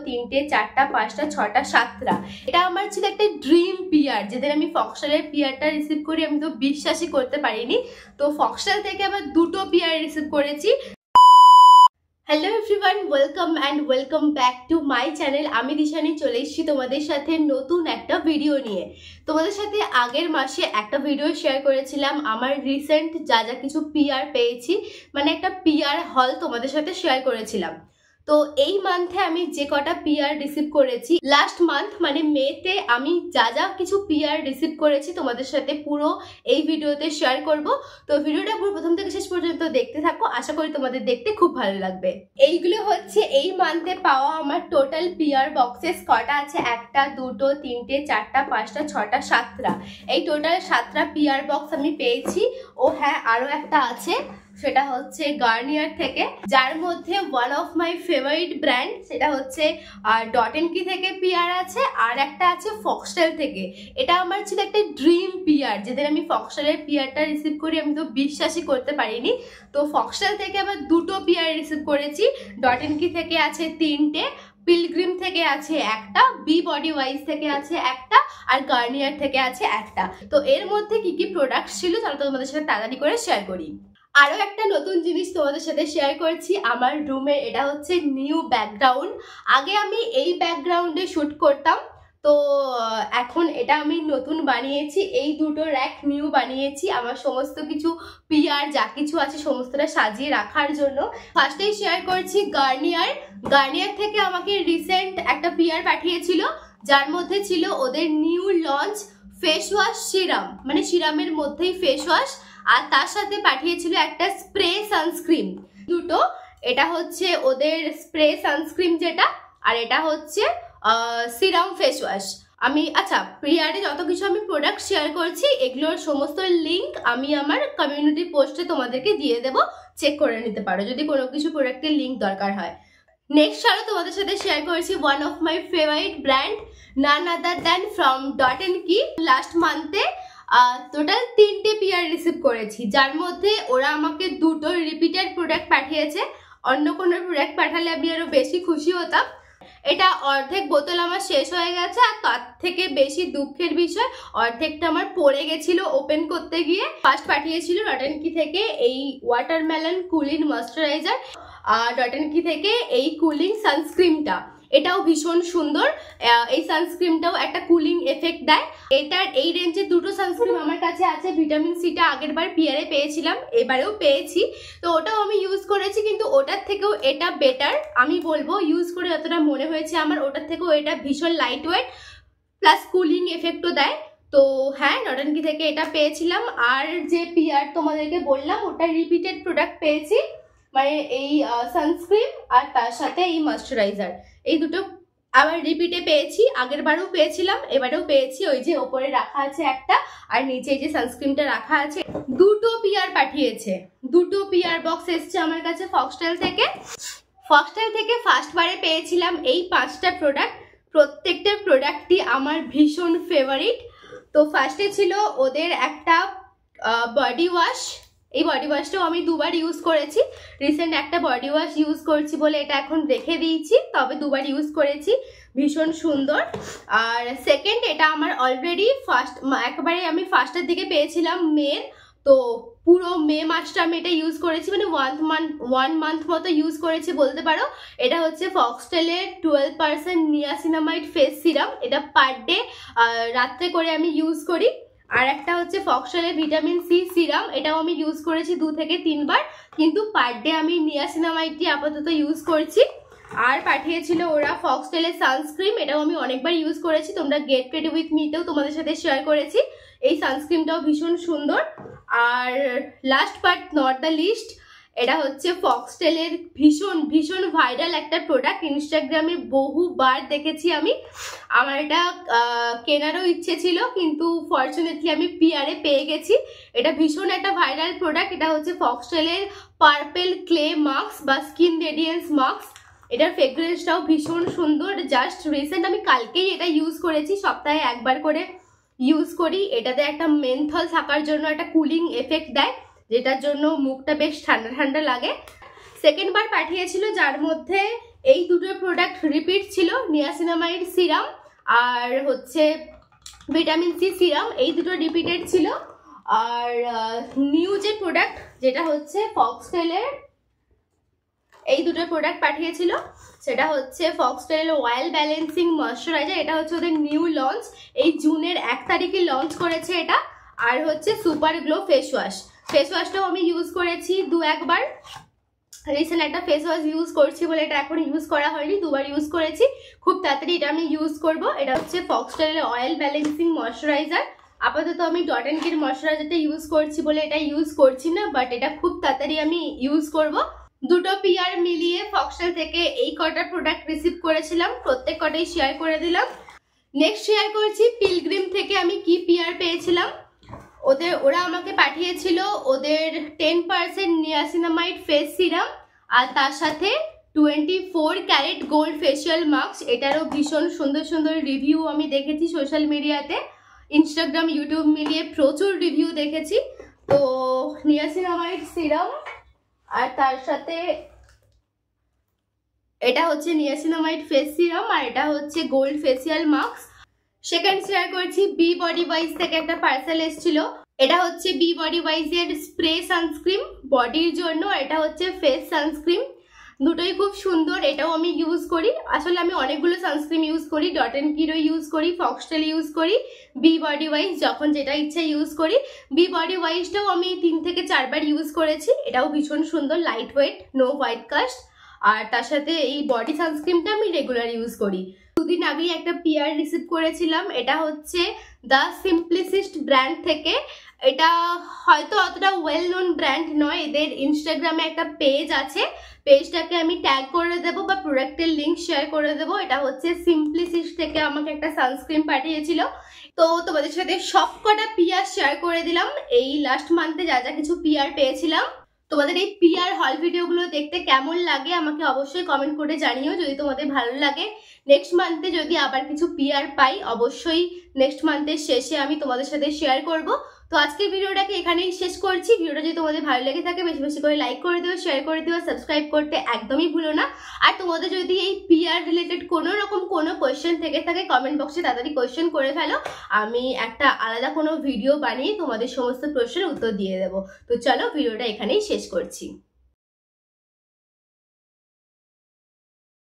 তিনটে চারটা পাঁচটা ছটা সাতটা। এটা আমার ছিল একটা ড্রিম পিয়ার, যেদিন আমি ফক্সটেলের পিয়ারটা রিসিভ করি আমি তো বিশ্বাসই করতে পারিনি। তো ফক্সটেল থেকে আবার দুটো পিয়ার রিসিভ করেছি। Hello everyone, welcome back to my channel. আমি দিশানি চলে এসেছি তোমাদের সাথে নতুন একটা ভিডিও নিয়ে। তোমাদের সাথে আগের মাসে একটা ভিডিও শেয়ার করেছিলাম আমার রিসেন্ট যা যা কিছু পিআর পেয়েছি, মানে একটা পিআর হল তোমাদের সাথে শেয়ার করেছিলাম। তো এই মান্থে আমি যে কটা পিআর রিসিভ করেছি, লাস্ট মান্থ মানে মেতে আমি যা যা কিছু পিআর রিসিভ করেছি তোমাদের সাথে পুরো এই ভিডিওতে শেয়ার করব। তো ভিডিওটা পুরো প্রথম থেকে শেষ পর্যন্ত দেখতে থাকো, আশা করি তোমাদের দেখতে খুব ভালো লাগবে। এইগুলো হচ্ছে এই মান্থে পাওয়া আমার টোটাল পিআর বক্সেস। কটা আছে? একটা, দুটো, তিনটে, চারটা, পাঁচটা, ছটা, সাতটা। এই টোটাল সাতটা পিআর বক্স আমি পেয়েছি। ও হ্যাঁ, আরো একটা আছে, সেটা হচ্ছে গার্নিয়ার থেকে, যার মধ্যে one of my favourite brand, সেটা হচ্ছে ডট এন্ড কি থেকে পিআর আছে, আর একটা আছে ফক্সটেল থেকে। এটা আমার ছিল একটা ড্রিম পিআর, যেদিন আমি ফক্সটেলের পিআরটা রিসিভ করি আমি তো বিশ্বাসই করতে পারিনি। তো ফক্সটেল থেকে আবার দুটো পিআর রিসিভ করেছি। ডট এন্ড কি থেকে আছে তিনটে, পিলগ্রিম থেকে আছে একটা, বি বডি ওয়াইজ থেকে আছে একটা, আর গার্নিয়ার থেকে আছে একটা। তো এর মধ্যে কি কি প্রোডাক্ট ছিল চলো তোমাদের সাথে তাড়াতাড়ি করে শেয়ার করি। আরো একটা নতুন জিনিস তোমাদের সাথে শেয়ার করছি আমার রুমে, এটা হচ্ছে নিউ ব্যাকগ্রাউন্ড। আগে আমি এই ব্যাকগ্রাউন্ডে শুট করতাম, তো এখন এটা আমি নতুন বানিয়েছি। এই দুটো র্যাক নিউ বানিয়েছি আমার সমস্ত কিছু পিআর যা কিছু আছে সমস্তটা সাজিয়ে রাখার জন্য। ফার্স্টেই শেয়ার করছি গার্নিয়ার থেকে আমাকে রিসেন্ট একটা পিআর পাঠিয়েছিল, যার মধ্যে ছিল ওদের new launch face wash serum, মানে সিরামের মধ্যেই ফেস ওয়াশ, আর তার সাথে পাঠিয়েছিল একটা স্প্রে সানস্ক্রিন দুটো। এটা হচ্ছে ওদের স্প্রে সানস্ক্রিন যেটা, আর এটা হচ্ছে সিরাম ফেস ওয়াশ। আমি পিআরে যত কিছু আমি প্রোডাক্ট শেয়ার করছি এগুলোর সমস্ত লিঙ্ক আমি আমার কমিউনিটি পোস্টে তোমাদেরকে দিয়ে দেবো, চেক করে নিতে পারো যদি কোনো কিছু প্রোডাক্টের লিঙ্ক দরকার হয়। নেক্সট আরো তোমাদের সাথে শেয়ার করেছি one of my favourite brand, none other than from Dot and Key. Last মান্থে টোটাল তিনটে পিআর রিসিভ করেছি, যার মধ্যে ওরা আমাকে দুটো রিপিটেড প্রোডাক্ট পাঠিয়েছে। অন্য কোনো প্রোডাক্ট পাঠালে আমি আরো বেশি খুশি হতাম। এটা অর্ধেক বোতল আমার শেষ হয়ে গেছে, আর তার থেকে বেশি দুঃখের বিষয় অর্ধেকটা আমার পড়ে গেছিল ওপেন করতে গিয়ে। ফার্স্ট পাঠিয়েছিল ডট এন্ড কি থেকে এই ওয়াটারমেলন কুলিং ময়শ্চারাইজার, আর ডট এন্ড কি থেকে এই কুলিং সানস্ক্রিনটা। এটাও ভীষণ সুন্দর, এই সানস্ক্রিনটাও একটা কুলিং এফেক্ট দেয়। এটার এই রেঞ্জের দুটো সানস্ক্রিন আমার কাছে আছে। ভিটামিন সিটা আগের বার পিআরে পেয়েছিলাম, এবারেও পেয়েছি, তো ওটাও আমি ইউজ করেছি, কিন্তু ওটার থেকেও এটা বেটার আমি বলবো। ইউজ করে যতটা মনে হয়েছে আমার, ওটার থেকেও এটা ভীষণ লাইট ওয়েট প্লাস কুলিং এফেক্টও দেয়। তো হ্যাঁ, ডট এন্ড কি থেকে এটা পেয়েছিলাম। আর যে পিআর তোমাদেরকে বললাম ওটা রিপিটেড প্রোডাক্ট পেয়েছি, মানে এই সানস্ক্রিন আর তার সাথে এই ময়শ্চারাইজার, এই দুটো আবার রিপিটে পেয়েছি। আগের বারেও পেয়েছিলাম, এবারেও পেয়েছি। ওই যে ওপরে রাখা আছে একটা, আর নিচে যে সানস্ক্রিনটা রাখা আছে। দুটো পিআর পাঠিয়েছে, দুটো পিআর বক্স এসছে আমার কাছে ফক্সটেল থেকে। ফার্স্ট বারে পেয়েছিলাম এই 5টা প্রোডাক্ট, প্রত্যেকটা প্রোডাক্টই আমার ভীষণ ফেভারিট। তো ফার্স্টে ছিল ওদের একটা বডি ওয়াশ। এই বডি ওয়াশটাও আমি দুবার ইউজ করেছি। রিসেন্ট একটা বডি ওয়াশ ইউজ করছি বলে এটা এখন রেখে দিয়েছি, তবে দুবার ইউজ করেছি, ভীষণ সুন্দর। আর সেকেন্ড, এটা আমার অলরেডি একবারে আমি ফার্স্টের দিকে পেয়েছিলাম মের, তো পুরো মে মাসটা আমি এটা ইউজ করেছি, মানে ওয়ান মান্থ মতো ইউজ করেছি বলতে পারো। এটা হচ্ছে ফক্সটেলের 12% নিয়াসিনামাইড ফেস সিরাম। এটা পার ডে রাত্রে করে আমি ইউজ করি। আর একটা হচ্ছে ফক্সটেলের ভিটামিন সি সিরাম, এটাও আমি ইউজ করেছি 2 থেকে 3 বার, কিন্তু পার ডে আমি নিয়াসিনামাইডটি আপাতত ইউজ করছি। আর পাঠিয়েছিল ওরা ফক্সটেলের সানস্ক্রিন, এটাও আমি অনেকবার ইউজ করেছি, তোমরা গেট রেডি উইথ মিতেও তোমাদের সাথে শেয়ার করেছি। এই সানস্ক্রিনটাও ভীষণ সুন্দর। আর last but not the least, এটা হচ্ছে ফক্সটেলের ভীষণ ভাইরাল একটা প্রোডাক্ট, ইনস্টাগ্রামে বহুবার দেখেছি আমি। আমার এটা কেনারও ইচ্ছে ছিল, কিন্তু ফরচুনেটলি আমি পিআরে পেয়ে গেছি। এটা ভীষণ একটা ভাইরাল প্রোডাক্ট। এটা হচ্ছে ফক্সটেলের পার্পেল ক্লে মাস্ক বা স্কিন রেডিয়েন্স মাস্ক। এটার ফ্রেগ্রেন্সটাও ভীষণ সুন্দর। জাস্ট রিসেন্ট আমি কালকেই এটা ইউজ করেছি, সপ্তাহে একবার করে ইউজ করি। এটাতে একটা মেন্থল থাকার জন্য একটা কুলিং এফেক্ট দেয়, যেটার জন্য মুখটা বেশ ঠান্ডা ঠান্ডা লাগে। সেকেন্ড বার পাঠিয়েছিল, যার মধ্যে এই দুটো প্রোডাক্ট রিপিট ছিল, নিয়াসিনামাইড সিরাম আর হচ্ছে ভিটামিন সি সিরাম, এই দুটো রিপিটেড ছিল। আর নিউ যে প্রোডাক্ট যেটা হচ্ছে ফক্সটেলের, এই দুটো প্রোডাক্ট পাঠিয়েছিল, সেটা হচ্ছে ফক্সটেল অয়েল ব্যালেন্সিং ময়শ্চারাইজার, এটা হচ্ছে ওদের নিউ লঞ্চ, এই জুনের 1 তারিখে লঞ্চ করেছে এটা। আর হচ্ছে super glow face wash, face ওয়াশটাও আমি ইউজ করেছি 2-1 বার, রিসেন্ট একটা ফেস ওয়াশ ইউজ করছি বলে এটা এখন ইউজ করা হয়নি, 2 বার ইউজ করেছি, খুব তাড়াতাড়ি এটা আমি ইউজ করব। এটা হচ্ছে ফক্সটেলের অয়েল ব্যালেন্সিং ময়শ্চারাইজার। আপাতত আমি ডট অ্যান্ড কির ময়শ্চারাইজারটা ইউজ করছি বলে এটা ইউজ করছি না, বাট এটা খুব তাড়াতাড়ি আমি ইউজ করব। দুটো পিআর মিলিয়ে ফক্সটেল থেকে এই কটা প্রোডাক্ট রিসিভ করেছিলাম, প্রত্যেক কটাই শেয়ার করে দিলাম। নেক্সট শেয়ার করছি পিলগ্রিম থেকে আমি কি পিআর পেয়েছিলাম। ওরা আমাকে পাঠিয়েছিল ওদের 10% নিয়াসিনামাইড ফেস সিরাম আর তার সাথে 24 ক্যারেট গোল্ড ফেশিয়াল মাস্ক। এটারও ভীষণ সুন্দর সুন্দর রিভিউ আমি দেখেছি সোশ্যাল মিডিয়াতে, ইনস্টাগ্রাম ইউটিউব মিলিয়ে প্রচুর রিভিউ দেখেছি। তো নিয়াসিনামাইড সিরাম আর তার সাথে এটা হচ্ছে নিয়াসিনামাইড ফেস সিরাম আর এটা হচ্ছে gold facial mask. Second share করছি বি বডি ওয়াইজ থেকে একটা পার্সেল এসেছিল, এটা হচ্ছে বি বডি ওয়াইজ এর স্প্রে সানস্ক্রিন বডির জন্য, এটা হচ্ছে ফেস সানস্ক্রিন, দুটোই খুব সুন্দর, এটাও আমি ইউজ করি। আসলে আমি অনেকগুলো সানস্ক্রিন ইউজ করি, ডট অ্যান্ড কিরও ইউজ করি, ফক্সটেল ইউজ করি, বি বডি ওয়াইজ যখন যেটা ইচ্ছা ইউজ করি। বি বডি ওয়াইজটাও আমি 3 থেকে 4 বার ইউজ করেছি, এটাও ভীষণ সুন্দর, light weight, no white cast. আর তার সাথে এই বডি সানস্ক্রিনটা আমি রেগুলার ইউজ করি। 2 দিন আগেই একটা পিআর রিসিভ করেছিলাম, এটা হচ্ছে দ্য সিম্পলিসিস্ট ব্র্যান্ড থেকে। এটা হয়তো অতটা ওয়েল নোন ব্র্যান্ড নয়, এদের ইনস্টাগ্রামে একটা পেজ আছে, পেজটাকে আমি ট্যাগ করে দেবো বা প্রোডাক্টের লিঙ্ক শেয়ার করে দেবো। এটা হচ্ছে সিম্পলিসিস্ট থেকে আমাকে একটা সানস্ক্রিন পাঠিয়েছিল। তো তোমাদের সাথে সব কটা পিআর শেয়ার করে দিলাম, এই লাস্ট মান্থে যা যা কিছু পিআর পেয়েছিলাম। তোমাদের এই পিআর হল ভিডিওগুলো দেখতে কেমন লাগে আমাকে অবশ্যই কমেন্ট করে জানিও যদি তোমাদের ভালো লাগে। নেক্সট মান্থে যদি আবার কিছু পিআর পাই অবশ্যই নেক্সট মান্থের শেষে আমি তোমাদের সাথে শেয়ার করব। তো আজকের ভিডিওটাকে এখানেই শেষ করছি। ভিডিওটা যদি তোমাদের ভালো লেগে থাকে বেশি বেশি করে লাইক করে দিও, শেয়ার করে দিও, সাবস্ক্রাইব করতে একদমই ভুলো না। আর তোমাদের যদি এই পিআর রিলেটেড কোনো রকম কোনো কোয়েশ্চেন থেকে থাকে কমেন্ট বক্সে তাড়াতাড়ি কোয়েশ্চেন করে ফেলো, আমি একটা আলাদা কোনো ভিডিও বানিয়ে তোমাদের সমস্ত প্রশ্নের উত্তর দিয়ে দেবো। তো চলো ভিডিওটা এখানেই শেষ করছি।